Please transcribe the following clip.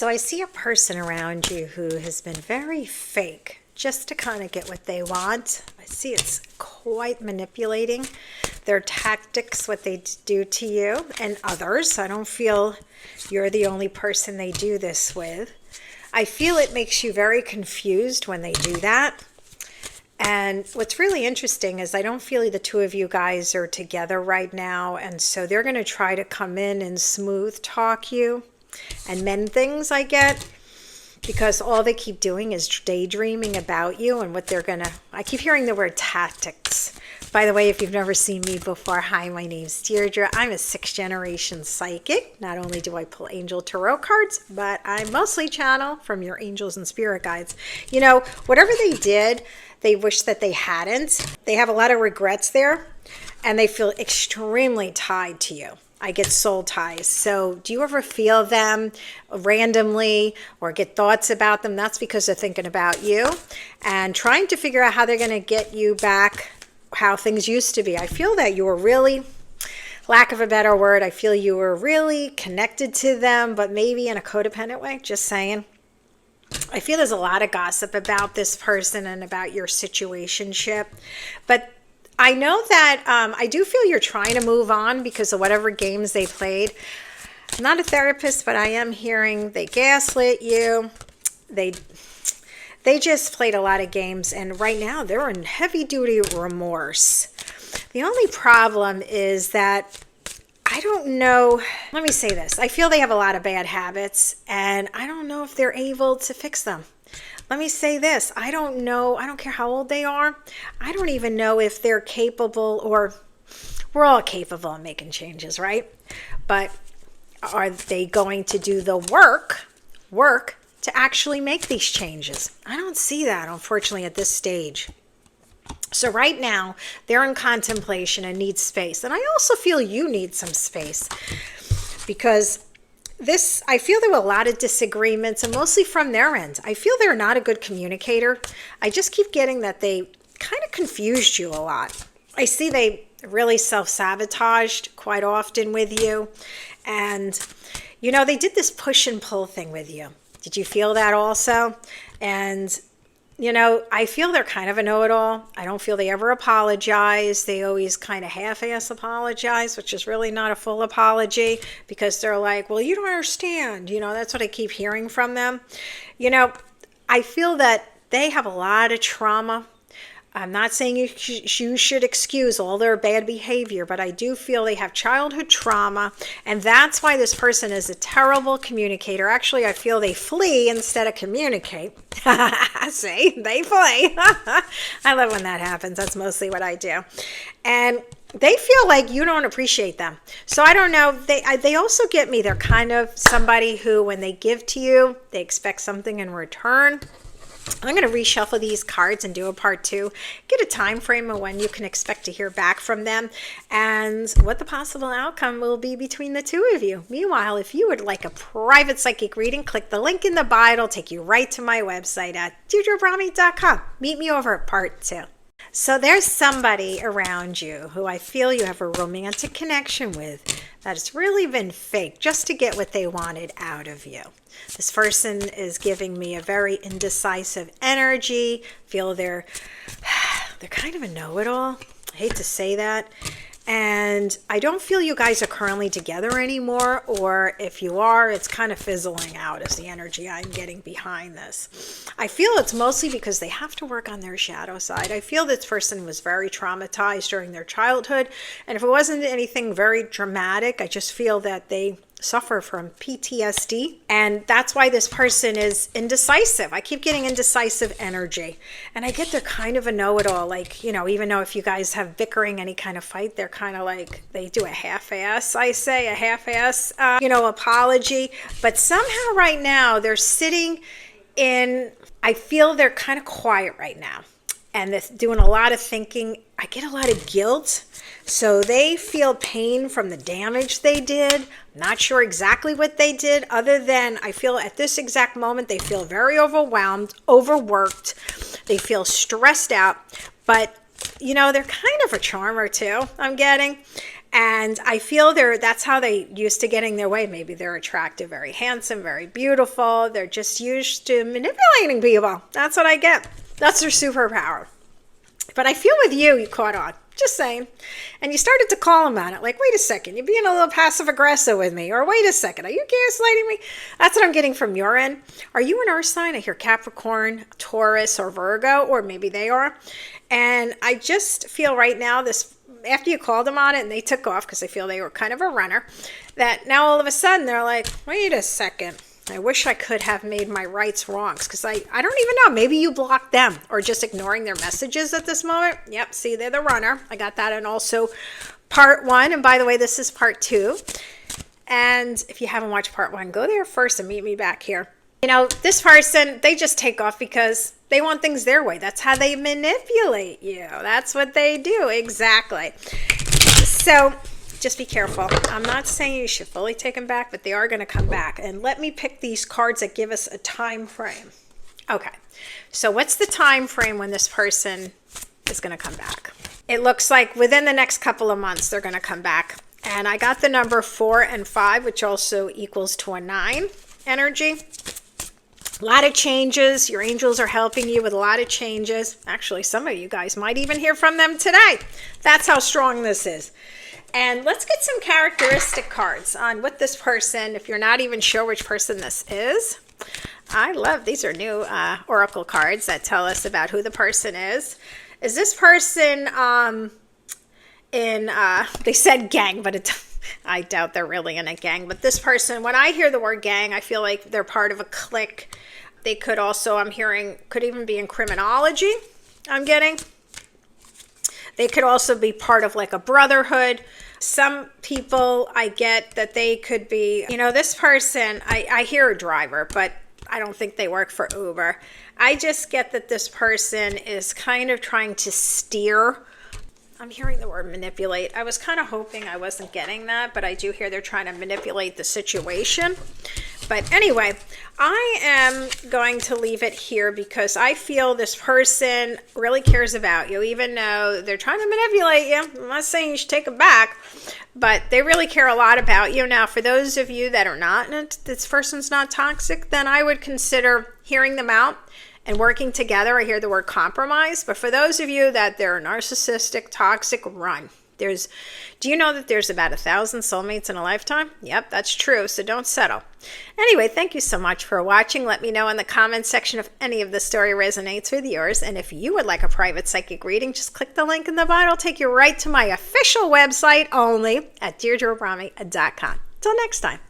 So I see a person around you who has been very fake just to kind of get what they want. I see it's quite manipulating their tactics, what they do to you and others. I don't feel you're the only person they do this with. I feel it makes you very confused when they do that. And what's really interesting is I don't feel the two of you guys are together right now. And so they're going to try to come in and smooth talk you and mend things, I get, because all they keep doing is daydreaming about you and what they're going to, I keep hearing the word tactics. By the way, if you've never seen me before, hi, my name's Deirdre. I'm a 6th generation psychic. Not only do I pull angel tarot cards, but I mostly channel from your angels and spirit guides. You know, whatever they did, they wish that they hadn't. They have a lot of regrets there, and they feel extremely tied to you. I get soul ties. So do you ever feel them randomly or get thoughts about them? That's because they're thinking about you and trying to figure out how they're going to get you back how things used to be. I feel that you were really, lack of a better word, I feel you were really connected to them, but maybe in a codependent way, just saying. I feel there's a lot of gossip about this person and about your situationship, but I know that I do feel you're trying to move on because of whatever games they played. I'm not a therapist, but I am hearing they gaslit you. They just played a lot of games, and right now they're in heavy-duty remorse. The only problem is that I don't know. Let me say this. I feel they have a lot of bad habits, and I don't know if they're able to fix them. Let me say this. I don't know. I don't care how old they are. I don't even know if they're capable, or we're all capable of making changes, right? But are they going to do the work to actually make these changes? I don't see that, unfortunately, at this stage. So right now, they're in contemplation and need space. And I also feel you need some space because I feel there were a lot of disagreements, and mostly from their end. I feel they're not a good communicator. I just keep getting that they kind of confused you a lot. I see they really self-sabotaged quite often with you. And, you know, they did this push and pull thing with you. Did you feel that also? And, you know, I feel they're kind of a know-it-all. I don't feel they ever apologize. They always kind of half-ass apologize, which is really not a full apology, because they're like, well, you don't understand. You know, that's what I keep hearing from them. You know, I feel that they have a lot of trauma. I'm not saying you should excuse all their bad behavior, but I do feel they have childhood trauma, and that's why this person is a terrible communicator. Actually, I feel they flee instead of communicate. See, they flee. I love when that happens. That's mostly what I do. And they feel like you don't appreciate them. So I don't know. They also get me. They're kind of somebody who, when they give to you, they expect something in return. I'm going to reshuffle these cards and do a part 2. Get a time frame of when you can expect to hear back from them and what the possible outcome will be between the two of you. Meanwhile, if you would like a private psychic reading, click the link in the bio. It'll take you right to my website at DeirdreAbrami.com. Meet me over at part 2. So there's somebody around you who I feel you have a romantic connection with that has really been fake just to get what they wanted out of you. This person is giving me a very indecisive energy. Feel they're kind of a know-it-all. I hate to say that. And I don't feel you guys are currently together anymore, or if you are, it's kind of fizzling out is the energy I'm getting behind this. I feel it's mostly because they have to work on their shadow side. I feel this person was very traumatized during their childhood, and if it wasn't anything very dramatic, I just feel that they suffer from PTSD, and that's why this person is indecisive. I keep getting indecisive energy, and I get they're kind of a know-it-all. Like, you know, even though if you guys have bickering, any kind of fight, they're kind of like, they do a half-ass, I say, a half-ass, apology. But somehow right now they're sitting in, I feel they're kind of quiet right now, and they're doing a lot of thinking. I get a lot of guilt. So they feel pain from the damage they did. Not sure exactly what they did, other than I feel at this exact moment they feel very overwhelmed, overworked. They feel stressed out. But, you know, they're kind of a charmer too, I'm getting. And I feel that's how they used to getting their way. Maybe they're attractive, very handsome, very beautiful. They're just used to manipulating people. That's what I get. That's their superpower. But I feel with you caught on. Just saying. And you started to call him on it. Like, wait a second, you're being a little passive aggressive with me. Or wait a second, are you gaslighting me? That's what I'm getting from your end. Are you an earth sign? I hear Capricorn, Taurus, or Virgo, or maybe they are. And I just feel right now this, after you called them on it and they took off because I feel they were kind of a runner, that now all of a sudden they're like, wait a second. I wish I could have made my rights wrongs because I don't even know. Maybe you blocked them or just ignoring their messages at this moment. Yep, see, they're the runner. I got that. And also part 1. And by the way, this is part 2. And if you haven't watched part 1, go there first and meet me back here. You know, this person, they just take off because they want things their way. That's how they manipulate you. That's what they do. Exactly. So just be careful. I'm not saying you should fully take them back, but they are going to come back. And let me pick these cards that give us a time frame. Okay. So what's the time frame when this person is going to come back? It looks like within the next couple of months, they're going to come back. And I got the number 4 and 5, which also equals to a 9 energy. A lot of changes. Your angels are helping you with a lot of changes. Actually, some of you guys might even hear from them today. That's how strong this is. And let's get some characteristic cards on what this person, if you're not even sure which person this is. I love, these are new oracle cards that tell us about who the person is. Is this person they said gang, but I doubt they're really in a gang. But this person, when I hear the word gang, I feel like they're part of a clique. They could also, I'm hearing, could even be in criminology, I'm getting. They could also be part of like a brotherhood. Some people, I get that they could be, you know, this person, I hear a driver, but I don't think they work for Uber. I just get that this person is kind of trying to steer. I'm hearing the word manipulate. I was kind of hoping I wasn't getting that, but I do hear they're trying to manipulate the situation. But anyway, I am going to leave it here because I feel this person really cares about you, even though they're trying to manipulate you. I'm not saying you should take them back, but they really care a lot about you. Now, for those of you that are not, this person's not toxic, then I would consider hearing them out and working together. I hear the word compromise, but for those of you that they're narcissistic, toxic, run. Do you know that there's about 1,000 soulmates in a lifetime? Yep, that's true, so don't settle. Anyway, thank you so much for watching. Let me know in the comments section if any of the story resonates with yours, and if you would like a private psychic reading, just click the link in the bio. It'll take you right to my official website only at DeirdreAbrami.com. Till next time.